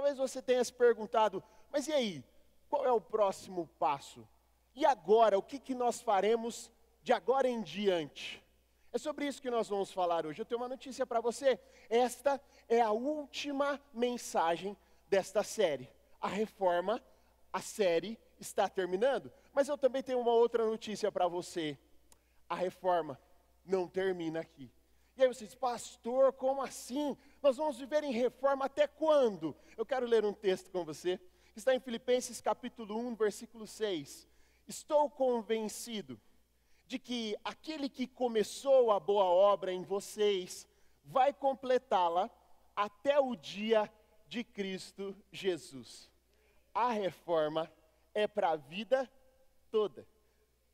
talvez você tenha se perguntado, mas e aí? Qual é o próximo passo? E agora, o que nós faremos de agora em diante? É sobre isso que nós vamos falar hoje. Eu tenho uma notícia para você. Esta é a última mensagem desta série. A reforma, a série está terminando. Mas eu também tenho uma outra notícia para você. A reforma não termina aqui. E aí você diz, pastor, como assim? Nós vamos viver em reforma até quando? Eu quero ler um texto com você. Está em Filipenses capítulo 1, versículo 6. Estou convencido de que aquele que começou a boa obra em vocês vai completá-la até o dia de Cristo Jesus. A reforma é para a vida toda.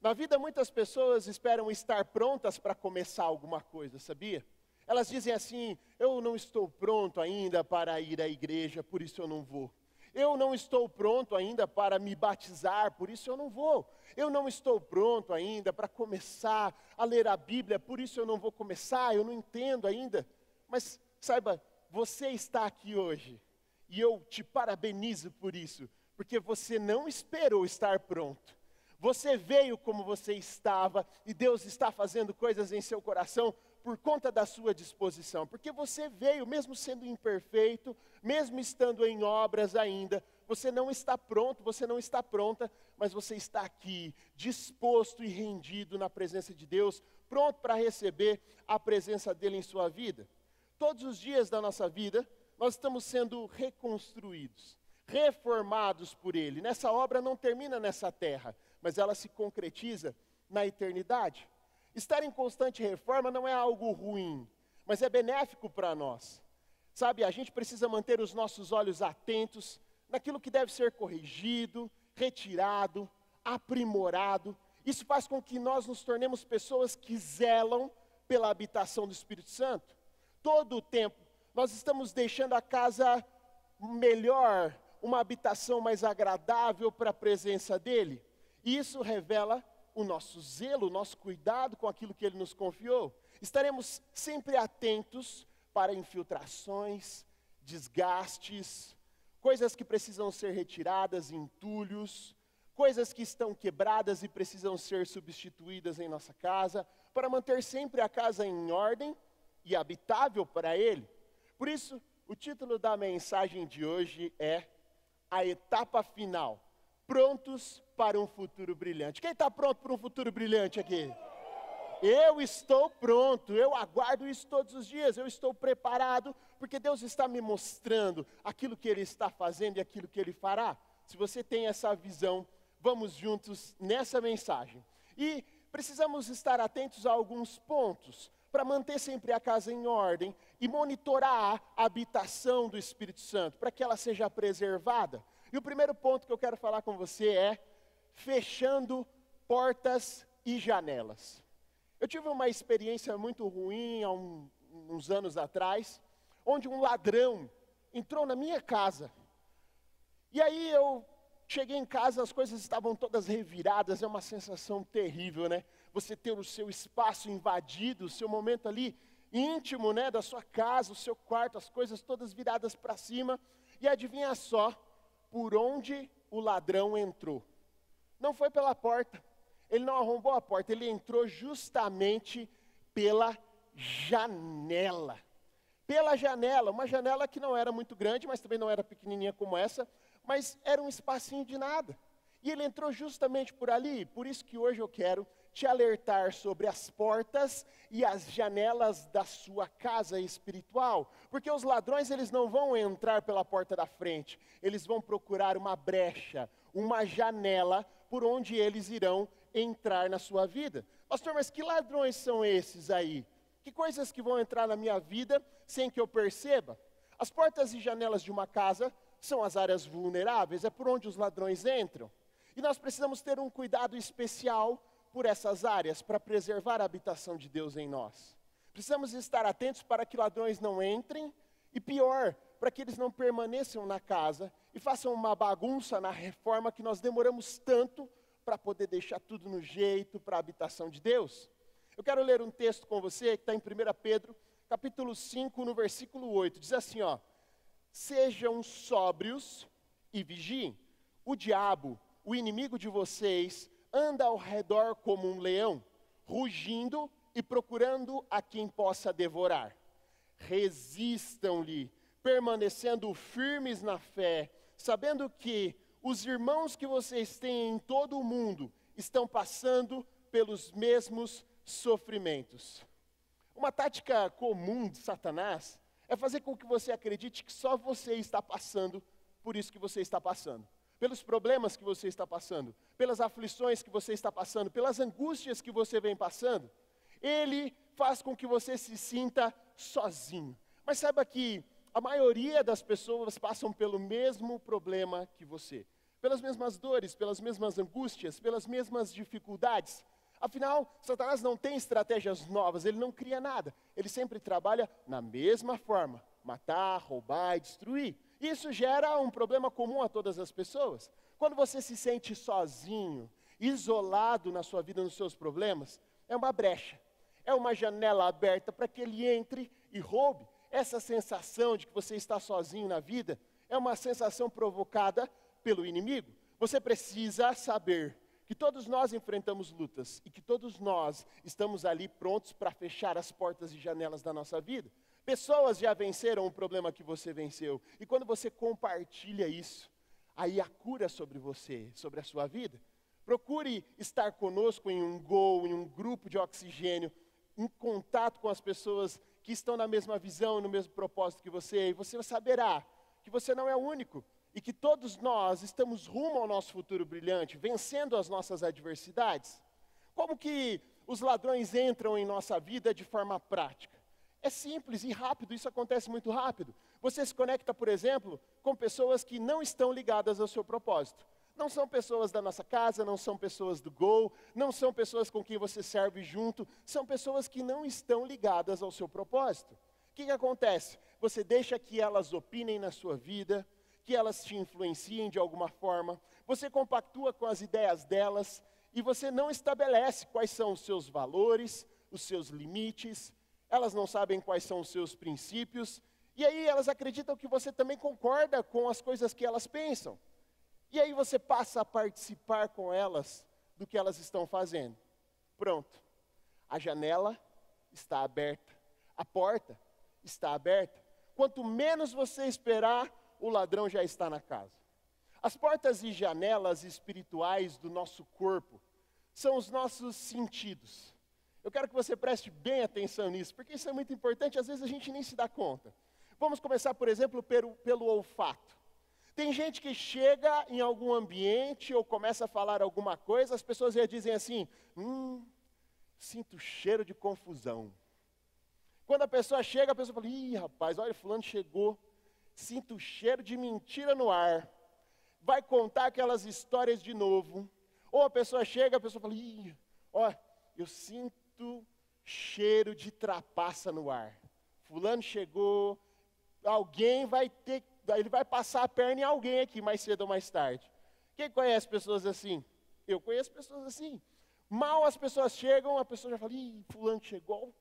Na vida, muitas pessoas esperam estar prontas para começar alguma coisa, sabia? Elas dizem assim, eu não estou pronto ainda para ir à igreja, por isso eu não vou. Eu não estou pronto ainda para me batizar, por isso eu não vou. Eu não estou pronto ainda para começar a ler a Bíblia, por isso eu não vou começar, eu não entendo ainda. Mas saiba, você está aqui hoje, e eu te parabenizo por isso, porque você não esperou estar pronto. Você veio como você estava e Deus está fazendo coisas em seu coração por conta da sua disposição. Porque você veio, mesmo sendo imperfeito, mesmo estando em obras ainda, você não está pronto, você não está pronta, mas você está aqui, disposto e rendido na presença de Deus, pronto para receber a presença dEle em sua vida. Todos os dias da nossa vida, nós estamos sendo reconstruídos, reformados por Ele. Nessa obra não termina nessa terra, mas ela se concretiza na eternidade. Estar em constante reforma não é algo ruim, mas é benéfico para nós. Sabe, a gente precisa manter os nossos olhos atentos naquilo que deve ser corrigido, retirado, aprimorado. Isso faz com que nós nos tornemos pessoas que zelam pela habitação do Espírito Santo. Todo o tempo, nós estamos deixando a casa melhor, uma habitação mais agradável para a presença dEle. E isso revela o nosso zelo, o nosso cuidado com aquilo que Ele nos confiou. Estaremos sempre atentos para infiltrações, desgastes, coisas que precisam ser retiradas, entulhos, coisas que estão quebradas e precisam ser substituídas em nossa casa, para manter sempre a casa em ordem e habitável para Ele. Por isso, o título da mensagem de hoje é A Etapa Final. Prontos para um futuro brilhante. Quem está pronto para um futuro brilhante aqui? Eu estou pronto, eu aguardo isso todos os dias, eu estou preparado, porque Deus está me mostrando aquilo que Ele está fazendo e aquilo que Ele fará. Se você tem essa visão, vamos juntos nessa mensagem. E precisamos estar atentos a alguns pontos, para manter sempre a casa em ordem e monitorar a habitação do Espírito Santo, para que ela seja preservada. E o primeiro ponto que eu quero falar com você é fechando portas e janelas. Eu tive uma experiência muito ruim há uns anos atrás, onde um ladrão entrou na minha casa. E aí eu cheguei em casa, as coisas estavam todas reviradas, é uma sensação terrível, né? Você ter o seu espaço invadido, o seu momento ali íntimo, né, da sua casa, o seu quarto, as coisas todas viradas para cima. E adivinha só, por onde o ladrão entrou? Não foi pela porta, ele não arrombou a porta, ele entrou justamente pela janela. Pela janela, uma janela que não era muito grande, mas também não era pequenininha como essa, mas era um espacinho de nada. E ele entrou justamente por ali, por isso que hoje eu quero te alertar sobre as portas e as janelas da sua casa espiritual. Porque os ladrões, eles não vão entrar pela porta da frente, eles vão procurar uma brecha, uma janela por onde eles irão entrar na sua vida. Pastor, mas que ladrões são esses aí? Que coisas que vão entrar na minha vida sem que eu perceba? As portas e janelas de uma casa são as áreas vulneráveis, é por onde os ladrões entram. E nós precisamos ter um cuidado especial por essas áreas, para preservar a habitação de Deus em nós. Precisamos estar atentos para que ladrões não entrem, e pior, para que eles não permaneçam na casa e façam uma bagunça na reforma que nós demoramos tanto para poder deixar tudo no jeito para a habitação de Deus. Eu quero ler um texto com você que está em 1 Pedro, capítulo 5, no versículo 8. Diz assim, ó: sejam sóbrios e vigiem. O diabo, o inimigo de vocês, anda ao redor como um leão, rugindo e procurando a quem possa devorar. Resistam-lhe, permanecendo firmes na fé, sabendo que os irmãos que vocês têm em todo o mundo estão passando pelos mesmos sofrimentos. Uma tática comum de Satanás é fazer com que você acredite que só você está passando por isso que você está passando, pelos problemas que você está passando, pelas aflições que você está passando, pelas angústias que você vem passando. Ele faz com que você se sinta sozinho. Mas saiba que a maioria das pessoas passam pelo mesmo problema que você, pelas mesmas dores, pelas mesmas angústias, pelas mesmas dificuldades. Afinal, Satanás não tem estratégias novas, ele não cria nada. Ele sempre trabalha na mesma forma, matar, roubar e destruir. Isso gera um problema comum a todas as pessoas. Quando você se sente sozinho, isolado na sua vida, nos seus problemas, é uma brecha, é uma janela aberta para que ele entre e roube. Essa sensação de que você está sozinho na vida é uma sensação provocada pelo inimigo. Você precisa saber que todos nós enfrentamos lutas e que todos nós estamos ali prontos para fechar as portas e janelas da nossa vida. Pessoas já venceram o problema que você venceu. E quando você compartilha isso, aí a cura sobre você, sobre a sua vida. Procure estar conosco em um GO, em um grupo de oxigênio, em contato com as pessoas que estão na mesma visão, no mesmo propósito que você. E você saberá que você não é o único. E que todos nós estamos rumo ao nosso futuro brilhante, vencendo as nossas adversidades. Como que os ladrões entram em nossa vida de forma prática? É simples e rápido, isso acontece muito rápido. Você se conecta, por exemplo, com pessoas que não estão ligadas ao seu propósito. Não são pessoas da nossa casa, não são pessoas do GO, não são pessoas com quem você serve junto, são pessoas que não estão ligadas ao seu propósito. O que acontece? Você deixa que elas opinem na sua vida, que elas te influenciem de alguma forma, você compactua com as ideias delas e você não estabelece quais são os seus valores, os seus limites, elas não sabem quais são os seus princípios, e aí elas acreditam que você também concorda com as coisas que elas pensam. E aí você passa a participar com elas do que elas estão fazendo. Pronto, a janela está aberta, a porta está aberta. Quanto menos você esperar, o ladrão já está na casa. As portas e janelas espirituais do nosso corpo são os nossos sentidos. Eu quero que você preste bem atenção nisso, porque isso é muito importante, às vezes a gente nem se dá conta. Vamos começar, por exemplo, pelo olfato. Tem gente que chega em algum ambiente ou começa a falar alguma coisa, as pessoas já dizem assim, sinto cheiro de confusão. Quando a pessoa chega, a pessoa fala, ih rapaz, olha, fulano chegou. Sinto o cheiro de mentira no ar. Vai contar aquelas histórias de novo. Ou a pessoa chega, a pessoa fala, ó, eu sinto cheiro de trapaça no ar. Fulano chegou, alguém vai ter, ele vai passar a perna em alguém aqui mais cedo ou mais tarde. Quem conhece pessoas assim? Eu conheço pessoas assim. Mal as pessoas chegam, a pessoa já fala, fulano chegou,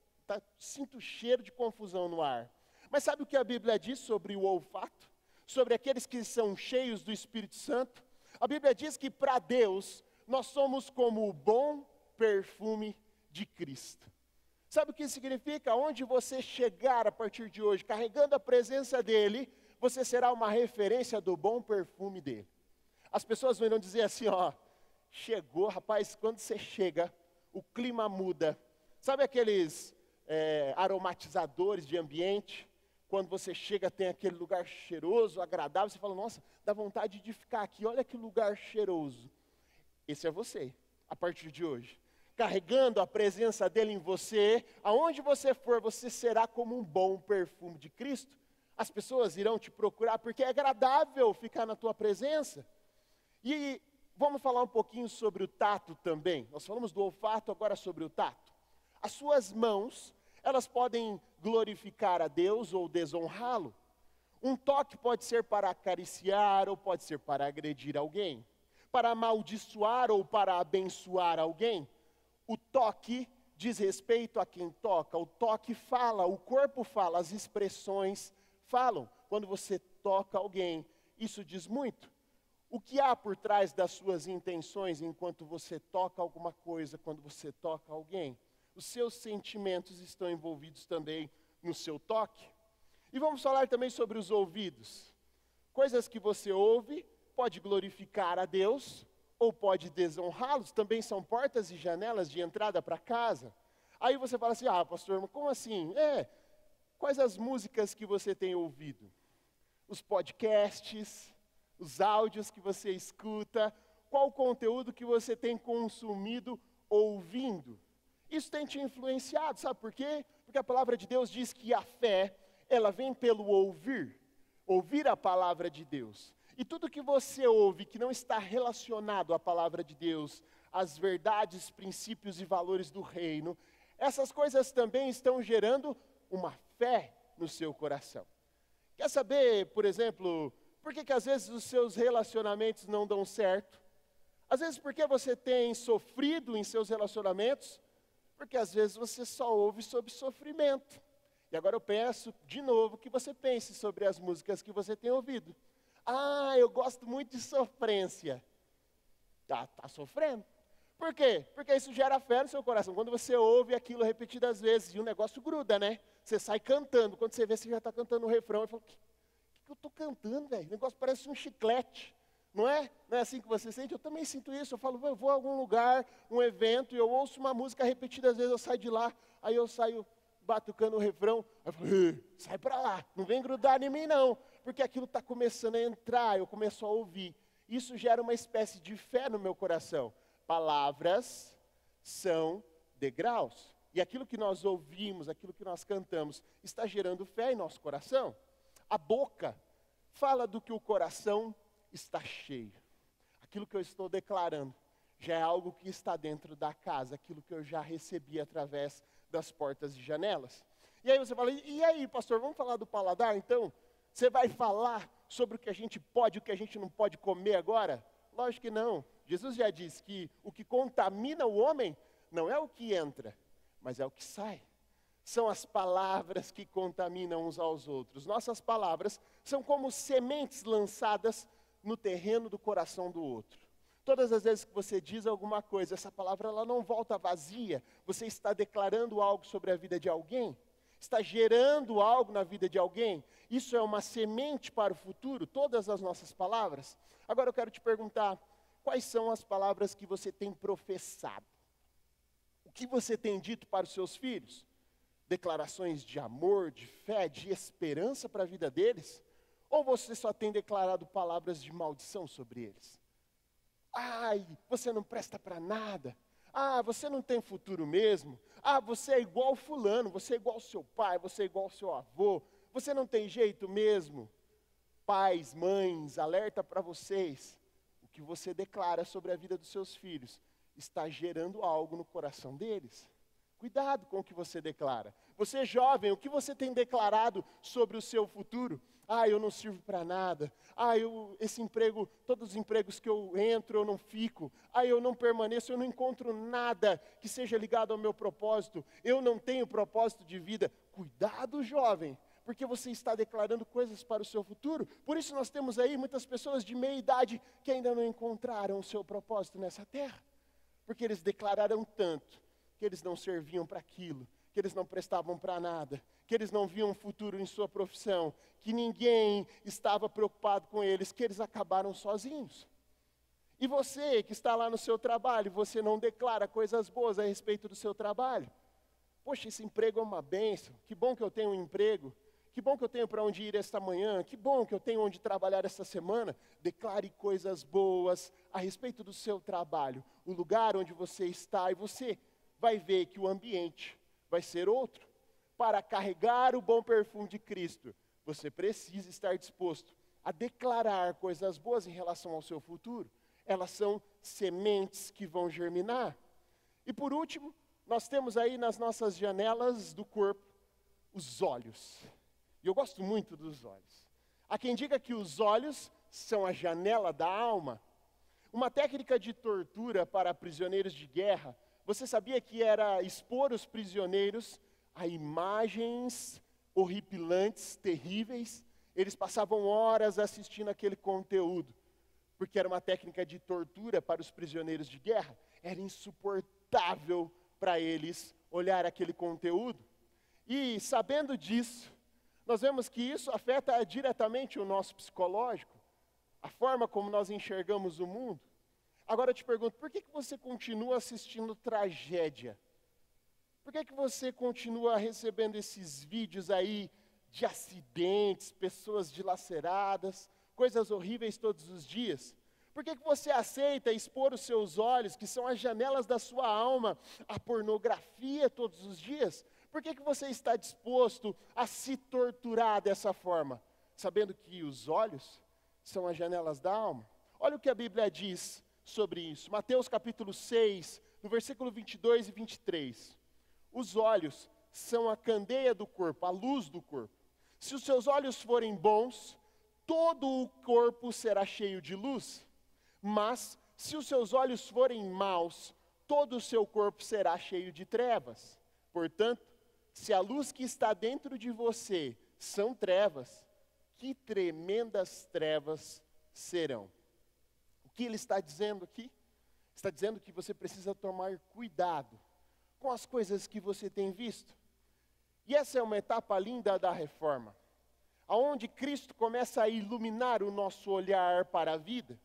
sinto cheiro de confusão no ar. Mas sabe o que a Bíblia diz sobre o olfato? Sobre aqueles que são cheios do Espírito Santo? A Bíblia diz que para Deus, nós somos como o bom perfume de Cristo. Sabe o que isso significa? Onde você chegar a partir de hoje, carregando a presença dEle, você será uma referência do bom perfume dEle. As pessoas vão dizer assim, ó, chegou, rapaz, quando você chega, o clima muda. Sabe aqueles aromatizadores de ambiente? Quando você chega, tem aquele lugar cheiroso, agradável, você fala, nossa, dá vontade de ficar aqui, olha que lugar cheiroso. Esse é você, a partir de hoje. Carregando a presença dEle em você, aonde você for, você será como um bom perfume de Cristo. As pessoas irão te procurar, porque é agradável ficar na tua presença. E vamos falar um pouquinho sobre o tato também. Nós falamos do olfato, agora sobre o tato. As suas mãos, elas podem glorificar a Deus ou desonrá-lo. Um toque pode ser para acariciar ou pode ser para agredir alguém, para amaldiçoar ou para abençoar alguém. O toque diz respeito a quem toca, o toque fala, o corpo fala, as expressões falam. Quando você toca alguém, isso diz muito. O que há por trás das suas intenções enquanto você toca alguma coisa, quando você toca alguém? Os seus sentimentos estão envolvidos também no seu toque. E vamos falar também sobre os ouvidos. Coisas que você ouve pode glorificar a Deus ou pode desonrá-los, também são portas e janelas de entrada para casa. Aí você fala assim, pastor, mas como assim? Quais as músicas que você tem ouvido? Os podcasts, os áudios que você escuta, qual o conteúdo que você tem consumido ouvindo? Isso tem te influenciado, sabe por quê? Porque a palavra de Deus diz que a fé, ela vem pelo ouvir a palavra de Deus. E tudo que você ouve que não está relacionado à palavra de Deus, às verdades, princípios e valores do reino, essas coisas também estão gerando uma fé no seu coração. Quer saber, por exemplo, por que às vezes os seus relacionamentos não dão certo? Às vezes porque você tem sofrido em seus relacionamentos, porque às vezes você só ouve sobre sofrimento. E agora eu peço de novo que você pense sobre as músicas que você tem ouvido. Eu gosto muito de sofrência. Tá sofrendo. Por quê? Porque isso gera fé no seu coração. Quando você ouve aquilo repetidas vezes, e o negócio gruda, né? Você sai cantando. Quando você vê, você já está cantando o refrão. Eu falo, o que eu estou cantando, velho? O negócio parece um chiclete. Não é? Não é assim que você sente? Eu também sinto isso. Eu falo, eu vou a algum lugar, um evento, e eu ouço uma música repetidas vezes, eu saio de lá, aí eu saio batucando o refrão. Aí eu falo, sai para lá, não vem grudar em mim não. Porque aquilo está começando a entrar, eu começo a ouvir. Isso gera uma espécie de fé no meu coração. Palavras são degraus. E aquilo que nós ouvimos, aquilo que nós cantamos, está gerando fé em nosso coração. A boca fala do que o coração está cheio. Aquilo que eu estou declarando já é algo que está dentro da casa, aquilo que eu já recebi através das portas e janelas. E aí você fala, e aí, pastor, vamos falar do paladar então? Você vai falar sobre o que a gente pode e o que a gente não pode comer agora? Lógico que não. Jesus já disse que o que contamina o homem não é o que entra, mas é o que sai. São as palavras que contaminam uns aos outros. Nossas palavras são como sementes lançadas no terreno do coração do outro. Todas as vezes que você diz alguma coisa, essa palavra ela não volta vazia. Você está declarando algo sobre a vida de alguém, está gerando algo na vida de alguém. Isso é uma semente para o futuro, todas as nossas palavras. Agora eu quero te perguntar, quais são as palavras que você tem professado? O que você tem dito para os seus filhos? Declarações de amor, de fé, de esperança para a vida deles? Ou você só tem declarado palavras de maldição sobre eles? Você não presta para nada. Você não tem futuro mesmo. Você é igual fulano, você é igual ao seu pai, você é igual ao seu avô. Você não tem jeito mesmo. Pais, mães, alerta para vocês. O que você declara sobre a vida dos seus filhos está gerando algo no coração deles. Cuidado com o que você declara. Você jovem, o que você tem declarado sobre o seu futuro? Eu não sirvo para nada. Esse emprego, todos os empregos que eu entro, eu não fico. Eu não permaneço, eu não encontro nada que seja ligado ao meu propósito. Eu não tenho propósito de vida. Cuidado, jovem, porque você está declarando coisas para o seu futuro. Por isso nós temos aí muitas pessoas de meia idade que ainda não encontraram o seu propósito nessa terra. Porque eles declararam tanto que eles não serviam para aquilo, que eles não prestavam para nada, que eles não viam um futuro em sua profissão, que ninguém estava preocupado com eles, que eles acabaram sozinhos. E você que está lá no seu trabalho, você não declara coisas boas a respeito do seu trabalho. Poxa, esse emprego é uma bênção, que bom que eu tenho um emprego, que bom que eu tenho para onde ir esta manhã, que bom que eu tenho onde trabalhar esta semana. Declare coisas boas a respeito do seu trabalho, o lugar onde você está, e você vai ver que o ambiente vai ser outro. Para carregar o bom perfume de Cristo, você precisa estar disposto a declarar coisas boas em relação ao seu futuro. Elas são sementes que vão germinar. E por último, nós temos aí nas nossas janelas do corpo, os olhos. E eu gosto muito dos olhos. Há quem diga que os olhos são a janela da alma. Uma técnica de tortura para prisioneiros de guerra. Você sabia que era expor os prisioneiros a imagens horripilantes, terríveis? Eles passavam horas assistindo aquele conteúdo, porque era uma técnica de tortura para os prisioneiros de guerra. Era insuportável para eles olhar aquele conteúdo. E sabendo disso, nós vemos que isso afeta diretamente o nosso psicológico, a forma como nós enxergamos o mundo. Agora eu te pergunto, por que você continua assistindo tragédia? Por que você continua recebendo esses vídeos aí de acidentes, pessoas dilaceradas, coisas horríveis todos os dias? Por que você aceita expor os seus olhos, que são as janelas da sua alma, à pornografia todos os dias? Por que você está disposto a se torturar dessa forma, sabendo que os olhos são as janelas da alma? Olha o que a Bíblia diz sobre isso. Mateus capítulo 6, no versículo 22 e 23. Os olhos são a candeia do corpo, a luz do corpo. Se os seus olhos forem bons, todo o corpo será cheio de luz. Mas, se os seus olhos forem maus, todo o seu corpo será cheio de trevas. Portanto, se a luz que está dentro de você são trevas, que tremendas trevas serão. O que ele está dizendo aqui? Está dizendo que você precisa tomar cuidado com as coisas que você tem visto. E essa é uma etapa linda da reforma, aonde Cristo começa a iluminar o nosso olhar para a vida.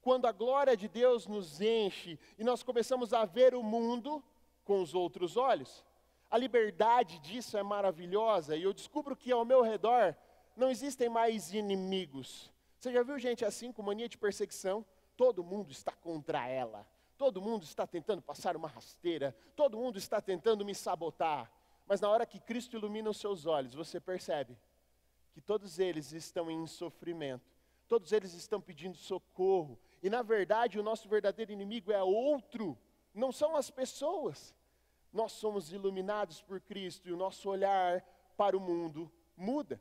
Quando a glória de Deus nos enche e nós começamos a ver o mundo com os outros olhos. A liberdade disso é maravilhosa e eu descubro que ao meu redor não existem mais inimigos. Você já viu gente assim com mania de perseguição? Todo mundo está contra ela. Todo mundo está tentando passar uma rasteira. Todo mundo está tentando me sabotar. Mas na hora que Cristo ilumina os seus olhos, você percebe que todos eles estão em sofrimento. Todos eles estão pedindo socorro. E na verdade o nosso verdadeiro inimigo é outro. Não são as pessoas. Nós somos iluminados por Cristo e o nosso olhar para o mundo muda.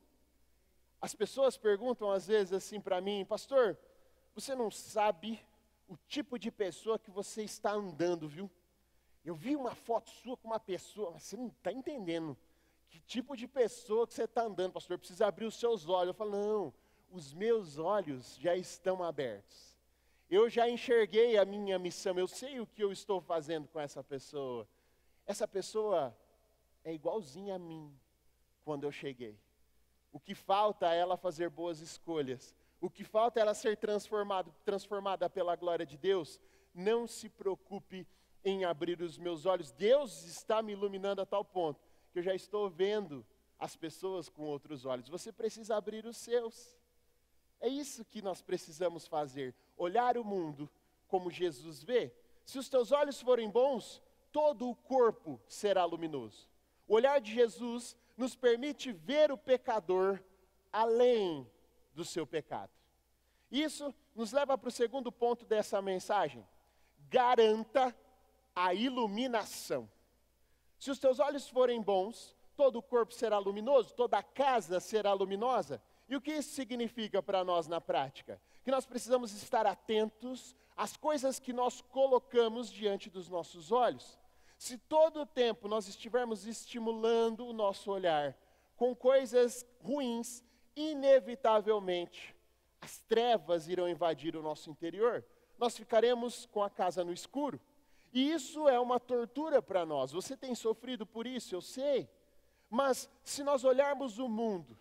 As pessoas perguntam às vezes assim para mim: pastor, você não sabe o tipo de pessoa que você está andando, viu? Eu vi uma foto sua com uma pessoa, mas você não está entendendo que tipo de pessoa que você está andando, pastor. Precisa abrir os seus olhos. Eu falo: não, os meus olhos já estão abertos. Eu já enxerguei a minha missão, eu sei o que eu estou fazendo com essa pessoa. Essa pessoa é igualzinha a mim quando eu cheguei. O que falta é ela fazer boas escolhas. O que falta é ela ser transformada pela glória de Deus. Não se preocupe em abrir os meus olhos. Deus está me iluminando a tal ponto que eu já estou vendo as pessoas com outros olhos. Você precisa abrir os seus. É isso que nós precisamos fazer. Olhar o mundo como Jesus vê. Se os teus olhos forem bons, todo o corpo será luminoso. O olhar de Jesus nos permite ver o pecador além do seu pecado. Isso nos leva para o segundo ponto dessa mensagem. Garanta a iluminação. Se os teus olhos forem bons, todo o corpo será luminoso, toda a casa será luminosa. E o que isso significa para nós na prática? Que nós precisamos estar atentos às coisas que nós colocamos diante dos nossos olhos. Se todo o tempo nós estivermos estimulando o nosso olhar com coisas ruins, inevitavelmente as trevas irão invadir o nosso interior. Nós ficaremos com a casa no escuro. E isso é uma tortura para nós. Você tem sofrido por isso, eu sei. Mas se nós olharmos o mundo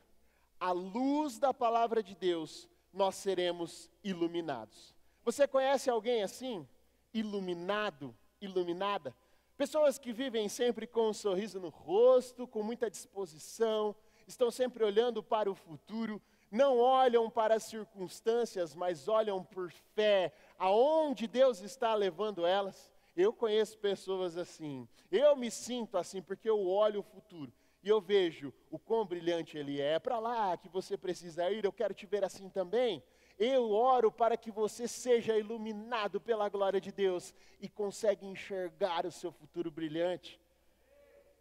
à luz da palavra de Deus, nós seremos iluminados. Você conhece alguém assim? Iluminado, iluminada? Pessoas que vivem sempre com um sorriso no rosto, com muita disposição, estão sempre olhando para o futuro, não olham para as circunstâncias, mas olham por fé, aonde Deus está levando elas. Eu conheço pessoas assim, eu me sinto assim, porque eu olho o futuro. E eu vejo o quão brilhante ele é. É para lá que você precisa ir, eu quero te ver assim também. Eu oro para que você seja iluminado pela glória de Deus e consiga enxergar o seu futuro brilhante.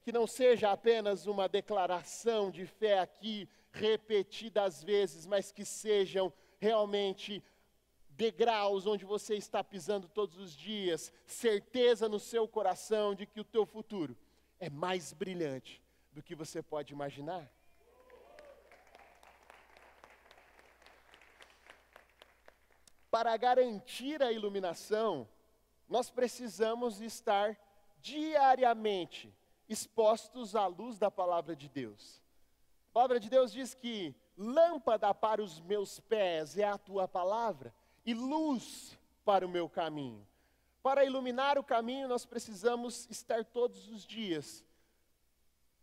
Que não seja apenas uma declaração de fé aqui, repetida às vezes, mas que sejam realmente degraus onde você está pisando todos os dias, certeza no seu coração de que o teu futuro é mais brilhante do que você pode imaginar. para garantir a iluminação, nós precisamos estar diariamente expostos à luz da palavra de Deus. A palavra de Deus diz que lâmpada para os meus pés é a tua palavra e luz para o meu caminho. Para iluminar o caminho, nós precisamos estar todos os dias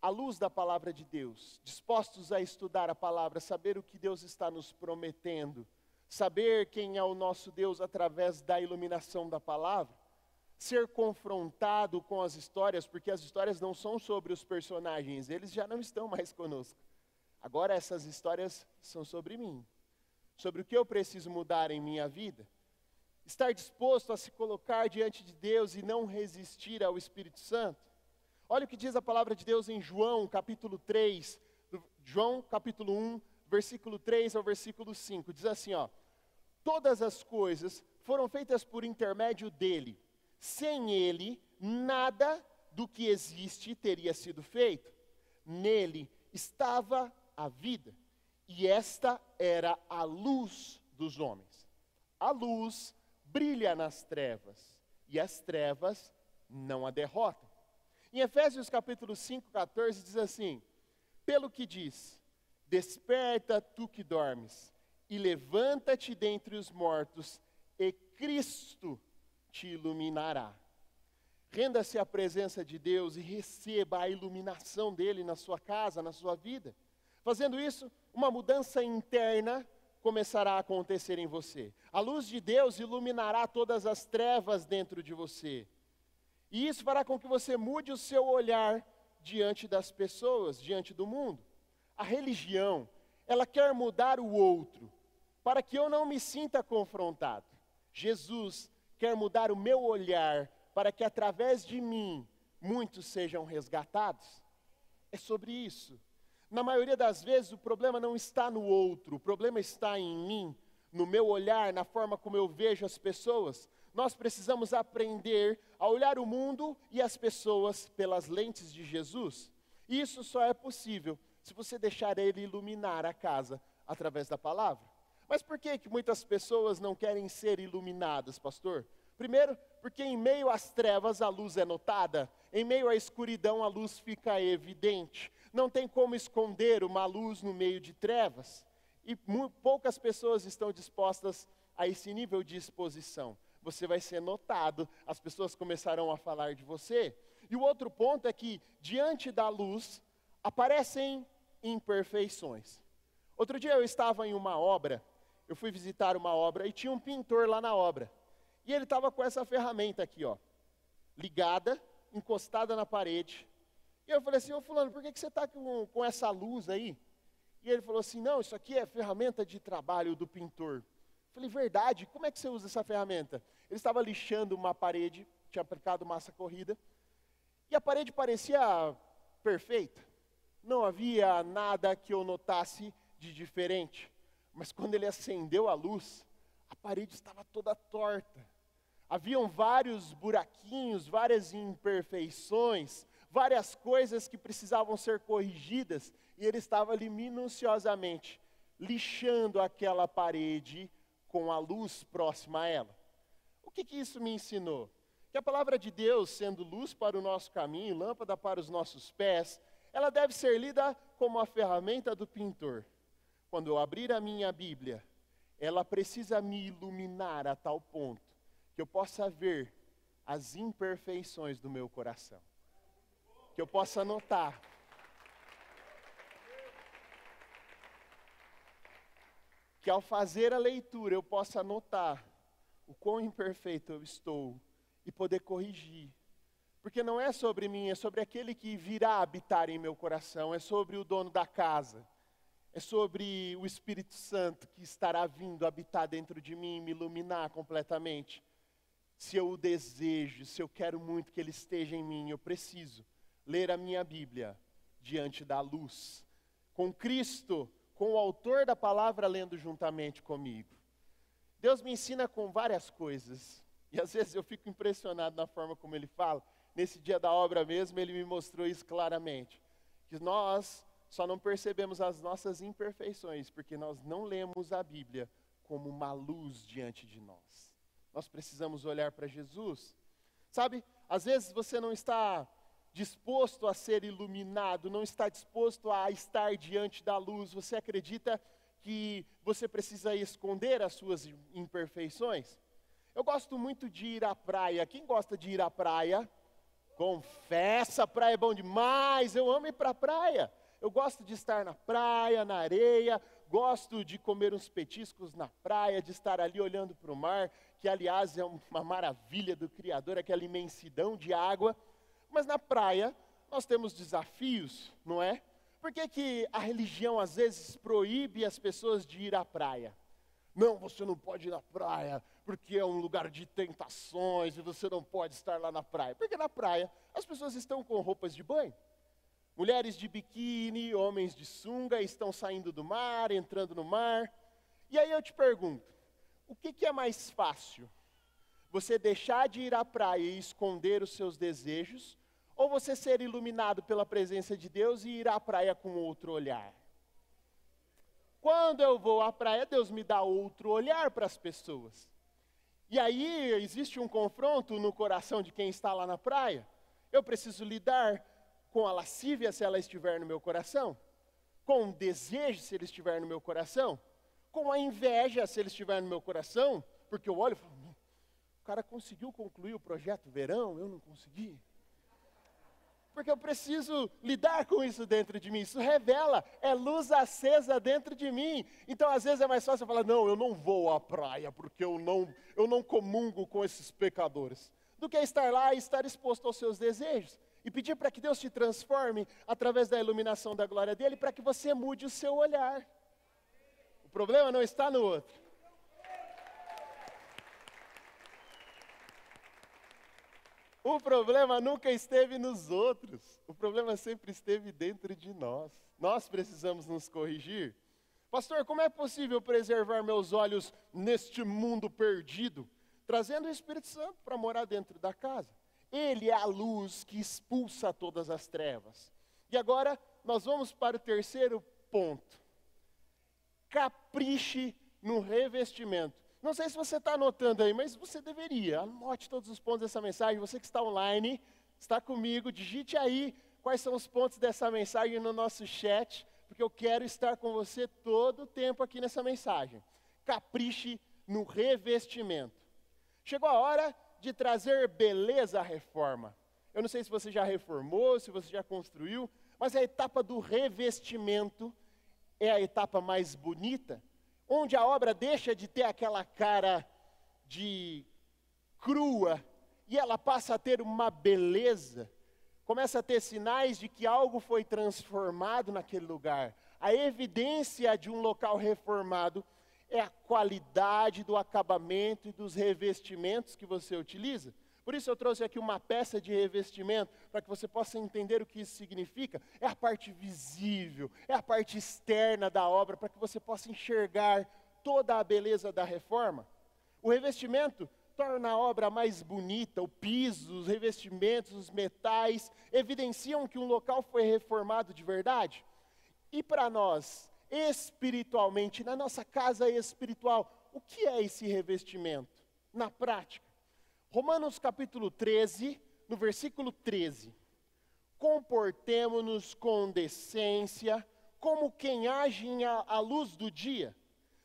à luz da palavra de Deus, dispostos a estudar a palavra, saber o que Deus está nos prometendo, saber quem é o nosso Deus através da iluminação da palavra, ser confrontado com as histórias, porque as histórias não são sobre os personagens, eles já não estão mais conosco. Agora essas histórias são sobre mim, sobre o que eu preciso mudar em minha vida. Estar disposto a se colocar diante de Deus e não resistir ao Espírito Santo. Olha o que diz a palavra de Deus em João, capítulo 3, João, capítulo 1, versículo 3 ao versículo 5. Diz assim, ó: todas as coisas foram feitas por intermédio dele. Sem ele, nada do que existe teria sido feito. Nele estava a vida, e esta era a luz dos homens. A luz brilha nas trevas, e as trevas não a derrotam. Em Efésios capítulo 5, 14, diz assim: pelo que diz, desperta tu que dormes, e levanta-te dentre os mortos, e Cristo te iluminará. Renda-se à presença de Deus e receba a iluminação dele na sua casa, na sua vida. Fazendo isso, uma mudança interna começará a acontecer em você. A luz de Deus iluminará todas as trevas dentro de você. E isso fará com que você mude o seu olhar diante das pessoas, diante do mundo. A religião, ela quer mudar o outro, para que eu não me sinta confrontado. Jesus quer mudar o meu olhar, para que através de mim, muitos sejam resgatados. É sobre isso. Na maioria das vezes, o problema não está no outro, o problema está em mim, no meu olhar, na forma como eu vejo as pessoas. Nós precisamos aprender a olhar o mundo e as pessoas pelas lentes de Jesus. E isso só é possível se você deixar ele iluminar a casa através da palavra. Mas por que muitas pessoas não querem ser iluminadas, pastor? Primeiro, porque em meio às trevas a luz é notada, em meio à escuridão a luz fica evidente. Não tem como esconder uma luz no meio de trevas. E poucas pessoas estão dispostas a esse nível de exposição. Você vai ser notado, as pessoas começarão a falar de você. E o outro ponto é que, diante da luz, aparecem imperfeições. Outro dia eu estava em uma obra, eu fui visitar uma obra e tinha um pintor lá na obra. E ele estava com essa ferramenta aqui, ó, ligada, encostada na parede. E eu falei assim: ô fulano, por que você está com essa luz aí? E ele falou assim: não, isso aqui é ferramenta de trabalho do pintor. Eu falei: verdade? Como é que você usa essa ferramenta? Ele estava lixando uma parede, tinha aplicado massa corrida, e a parede parecia perfeita. Não havia nada que eu notasse de diferente. Mas quando ele acendeu a luz, a parede estava toda torta. Haviam vários buraquinhos, várias imperfeições, várias coisas que precisavam ser corrigidas, e ele estava ali minuciosamente lixando aquela parede com a luz próxima a ela. O que isso me ensinou? Que a palavra de Deus, sendo luz para o nosso caminho, lâmpada para os nossos pés, ela deve ser lida como a ferramenta do pintor. Quando eu abrir a minha Bíblia, ela precisa me iluminar a tal ponto que eu possa ver as imperfeições do meu coração. Que eu possa notar que ao fazer a leitura eu possa notar o quão imperfeito eu estou e poder corrigir. Porque não é sobre mim, é sobre aquele que virá habitar em meu coração, é sobre o dono da casa, é sobre o Espírito Santo que estará vindo habitar dentro de mim e me iluminar completamente. Se eu o desejo, se eu quero muito que ele esteja em mim, eu preciso ler a minha Bíblia diante da luz, com Cristo, com o autor da palavra lendo juntamente comigo. Deus me ensina com várias coisas, e às vezes eu fico impressionado na forma como ele fala. Nesse dia da obra mesmo, ele me mostrou isso claramente, que nós só não percebemos as nossas imperfeições, porque nós não lemos a Bíblia como uma luz diante de nós. Nós precisamos olhar para Jesus. Sabe, às vezes você não está disposto a ser iluminado, não está disposto a estar diante da luz, você acredita que você precisa esconder as suas imperfeições? Eu gosto muito de ir à praia. Quem gosta de ir à praia? Confessa, a praia é bom demais, eu amo ir para a praia. Eu gosto de estar na praia, na areia, gosto de comer uns petiscos na praia, de estar ali olhando para o mar, que aliás é uma maravilha do Criador, aquela imensidão de água. Mas na praia nós temos desafios, não é? Por que que a religião às vezes proíbe as pessoas de ir à praia? Não, você não pode ir na praia, porque é um lugar de tentações e você não pode estar lá na praia. Porque na praia as pessoas estão com roupas de banho. Mulheres de biquíni, homens de sunga estão saindo do mar, entrando no mar. E aí eu te pergunto, o que que é mais fácil? Você deixar de ir à praia e esconder os seus desejos, ou você ser iluminado pela presença de Deus e ir à praia com outro olhar? Quando eu vou à praia, Deus me dá outro olhar para as pessoas. E aí existe um confronto no coração de quem está lá na praia. Eu preciso lidar com a lascívia se ela estiver no meu coração, com o desejo se ele estiver no meu coração, com a inveja se ele estiver no meu coração, porque eu olho e falo, o cara conseguiu concluir o projeto verão, eu não consegui. Porque eu preciso lidar com isso dentro de mim, isso revela, é luz acesa dentro de mim. Então às vezes é mais fácil eu falar, não, eu não vou à praia, porque eu não comungo com esses pecadores, do que estar lá e estar exposto aos seus desejos. E pedir para que Deus te transforme através da iluminação da glória dele, para que você mude o seu olhar. O problema não está no outro. O problema nunca esteve nos outros, o problema sempre esteve dentro de nós. Nós precisamos nos corrigir. Pastor, como é possível preservar meus olhos neste mundo perdido? Trazendo o Espírito Santo para morar dentro da casa. Ele é a luz que expulsa todas as trevas. E agora nós vamos para o terceiro ponto. Capriche no revestimento. Não sei se você está anotando aí, mas você deveria. Anote todos os pontos dessa mensagem. Você que está online, está comigo, digite aí quais são os pontos dessa mensagem no nosso chat, porque eu quero estar com você todo o tempo aqui nessa mensagem. Capriche no revestimento. Chegou a hora de trazer beleza à reforma. Eu não sei se você já reformou, se você já construiu, mas a etapa do revestimento é a etapa mais bonita, onde a obra deixa de ter aquela cara de crua e ela passa a ter uma beleza, começa a ter sinais de que algo foi transformado naquele lugar. A evidência de um local reformado é a qualidade do acabamento e dos revestimentos que você utiliza. Por isso eu trouxe aqui uma peça de revestimento, para que você possa entender o que isso significa. É a parte visível, é a parte externa da obra, para que você possa enxergar toda a beleza da reforma. O revestimento torna a obra mais bonita, o piso, os revestimentos, os metais, evidenciam que um local foi reformado de verdade. E para nós, espiritualmente, na nossa casa espiritual, o que é esse revestimento? Na prática. Romanos capítulo 13, no versículo 13. Comportemo-nos com decência, como quem age à luz do dia,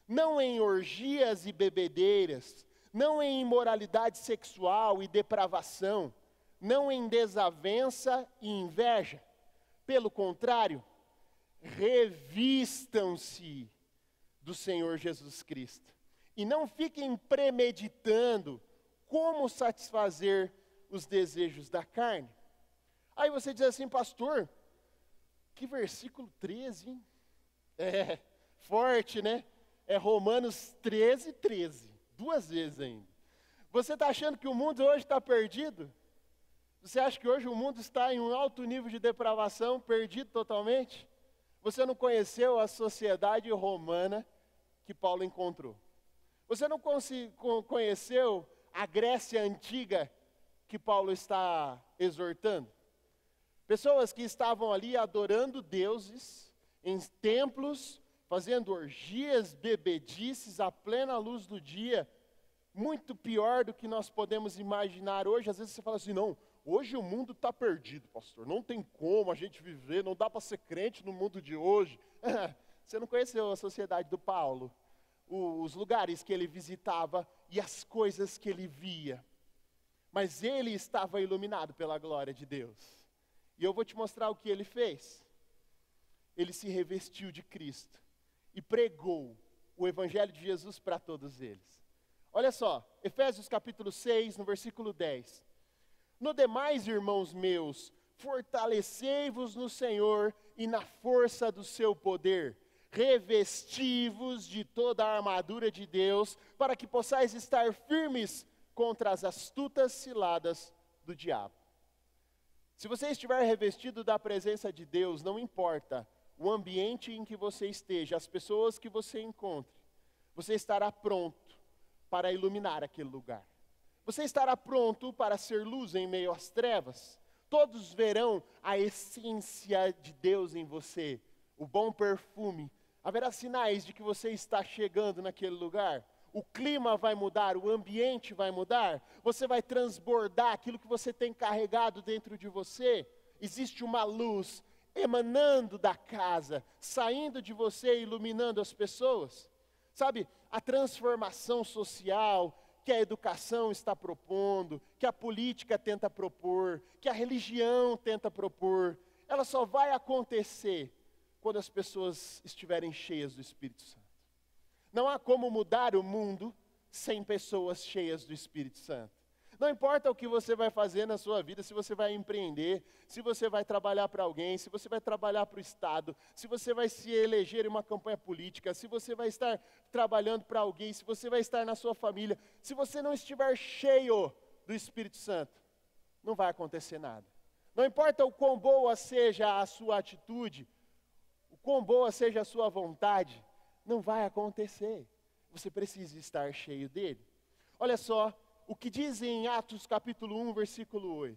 não em orgias e bebedeiras, não em imoralidade sexual e depravação, não em desavença e inveja. Pelo contrário, revistam-se do Senhor Jesus Cristo. E não fiquem premeditando como satisfazer os desejos da carne. Aí você diz assim, pastor, que versículo 13, hein? É forte, né? É Romanos 13, 13. 2 vezes ainda. Você está achando que o mundo hoje está perdido? Você acha que hoje o mundo está em um alto nível de depravação, perdido totalmente? Você não conheceu a sociedade romana que Paulo encontrou. Você não conheceu a Grécia antiga que Paulo está exortando. Pessoas que estavam ali adorando deuses em templos fazendo orgias, bebedices à plena luz do dia, muito pior do que nós podemos imaginar hoje. Às vezes você fala assim, não, hoje o mundo está perdido, pastor, não tem como a gente viver, não dá para ser crente no mundo de hoje. Você não conheceu a sociedade do Paulo, os lugares que ele visitava e as coisas que ele via, mas ele estava iluminado pela glória de Deus. E eu vou te mostrar o que ele fez. Ele se revestiu de Cristo e pregou o evangelho de Jesus para todos eles. Olha só, Efésios capítulo 6, no versículo 10. No demais, irmãos meus, fortalecei-vos no Senhor e na força do seu poder. Revesti-vos de toda a armadura de Deus, para que possais estar firmes contra as astutas ciladas do diabo. Se você estiver revestido da presença de Deus, não importa o ambiente em que você esteja, as pessoas que você encontre, você estará pronto para iluminar aquele lugar. Você estará pronto para ser luz em meio às trevas. Todos verão a essência de Deus em você, o bom perfume. Haverá sinais de que você está chegando naquele lugar. O clima vai mudar, o ambiente vai mudar. Você vai transbordar aquilo que você tem carregado dentro de você. Existe uma luz emanando da casa, saindo de você, iluminando as pessoas. Sabe, a transformação social que a educação está propondo, que a política tenta propor, que a religião tenta propor, ela só vai acontecer quando as pessoas estiverem cheias do Espírito Santo. Não há como mudar o mundo sem pessoas cheias do Espírito Santo. Não importa o que você vai fazer na sua vida, se você vai empreender, se você vai trabalhar para alguém, se você vai trabalhar para o Estado, se você vai se eleger em uma campanha política, se você vai estar trabalhando para alguém, se você vai estar na sua família, se você não estiver cheio do Espírito Santo, não vai acontecer nada. Não importa o quão boa seja a sua atitude, o quão boa seja a sua vontade, não vai acontecer. Você precisa estar cheio dele. Olha só o que diz em Atos capítulo 1, versículo 8.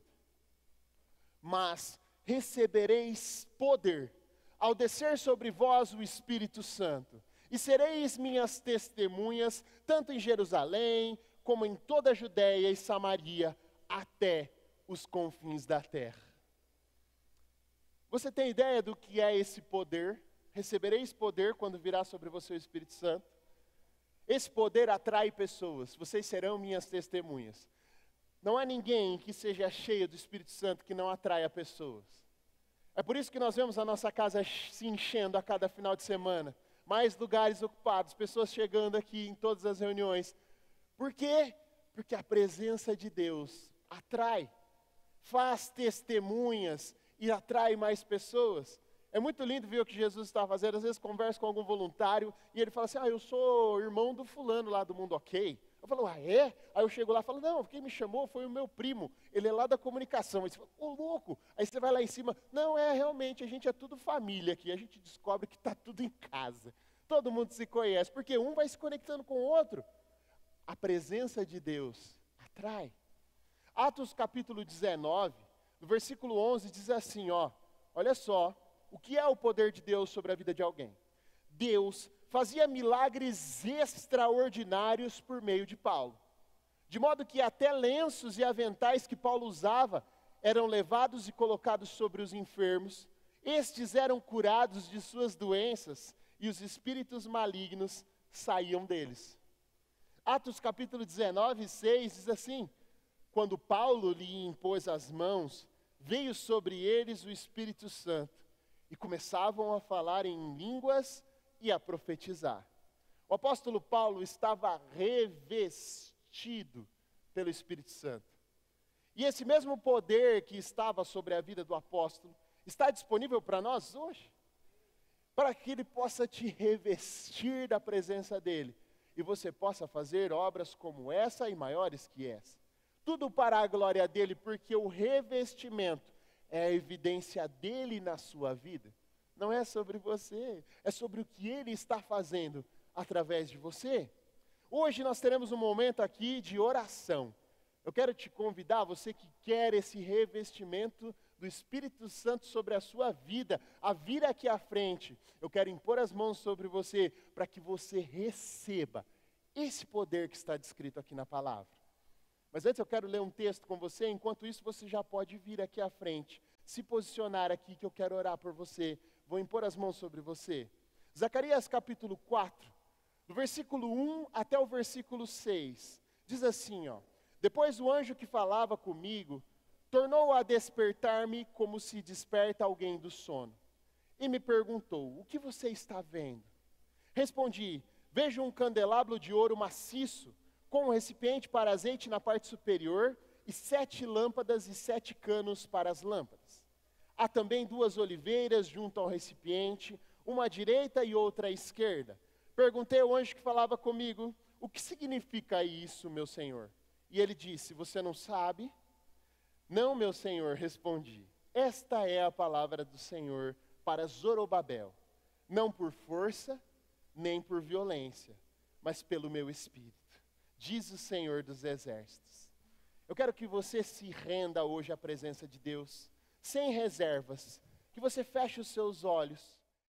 Mas recebereis poder ao descer sobre vós o Espírito Santo, e sereis minhas testemunhas, tanto em Jerusalém, como em toda a Judéia e Samaria, até os confins da terra. Você tem ideia do que é esse poder? Recebereis poder quando virá sobre você o Espírito Santo. Esse poder atrai pessoas, vocês serão minhas testemunhas. Não há ninguém que seja cheio do Espírito Santo que não atraia pessoas. É por isso que nós vemos a nossa casa se enchendo a cada final de semana. Mais lugares ocupados, pessoas chegando aqui em todas as reuniões. Por quê? Porque a presença de Deus atrai, faz testemunhas e atrai mais pessoas. É muito lindo ver o que Jesus está fazendo. Às vezes converso com algum voluntário e ele fala assim, eu sou irmão do fulano lá do Mundo Ok. Eu falo, é? Aí eu chego lá e falo, não, quem me chamou foi o meu primo, ele é lá da comunicação. Aí você fala, louco. Aí você vai lá em cima, não, realmente, a gente é tudo família aqui. A gente descobre que está tudo em casa. Todo mundo se conhece, porque um vai se conectando com o outro. A presença de Deus atrai. Atos capítulo 19, no versículo 11, diz assim, olha só, o que é o poder de Deus sobre a vida de alguém? Deus fazia milagres extraordinários por meio de Paulo, de modo que até lenços e aventais que Paulo usava eram levados e colocados sobre os enfermos, estes eram curados de suas doenças e os espíritos malignos saíam deles. Atos capítulo 19, 6 diz assim, quando Paulo lhe impôs as mãos, veio sobre eles o Espírito Santo, e começavam a falar em línguas e a profetizar. O apóstolo Paulo estava revestido pelo Espírito Santo. E esse mesmo poder que estava sobre a vida do apóstolo, está disponível para nós hoje? Para que ele possa te revestir da presença dele, e você possa fazer obras como essa e maiores que essa. Tudo para a glória dele, porque o revestimento é a evidência dele na sua vida. Não é sobre você, é sobre o que ele está fazendo através de você. Hoje nós teremos um momento aqui de oração. Eu quero te convidar, você que quer esse revestimento do Espírito Santo sobre a sua vida, a vir aqui à frente, eu quero impor as mãos sobre você, para que você receba esse poder que está descrito aqui na palavra. Mas antes eu quero ler um texto com você, enquanto isso você já pode vir aqui à frente, se posicionar aqui que eu quero orar por você, vou impor as mãos sobre você. Zacarias capítulo 4, do versículo 1 até o versículo 6, diz assim, ó: depois o anjo que falava comigo, tornou a despertar-me como se desperta alguém do sono, e me perguntou: o que você está vendo? Respondi: vejo um candelabro de ouro maciço, com um recipiente para azeite na parte superior, e 7 lâmpadas e 7 canos para as lâmpadas. Há também 2 oliveiras junto ao recipiente, uma à direita e outra à esquerda. Perguntei ao anjo que falava comigo: o que significa isso, meu senhor? E ele disse: você não sabe? Não, meu senhor, respondi. Esta é a palavra do Senhor para Zorobabel, não por força, nem por violência, mas pelo meu espírito, diz o Senhor dos exércitos. Eu quero que você se renda hoje à presença de Deus, sem reservas, que você feche os seus olhos,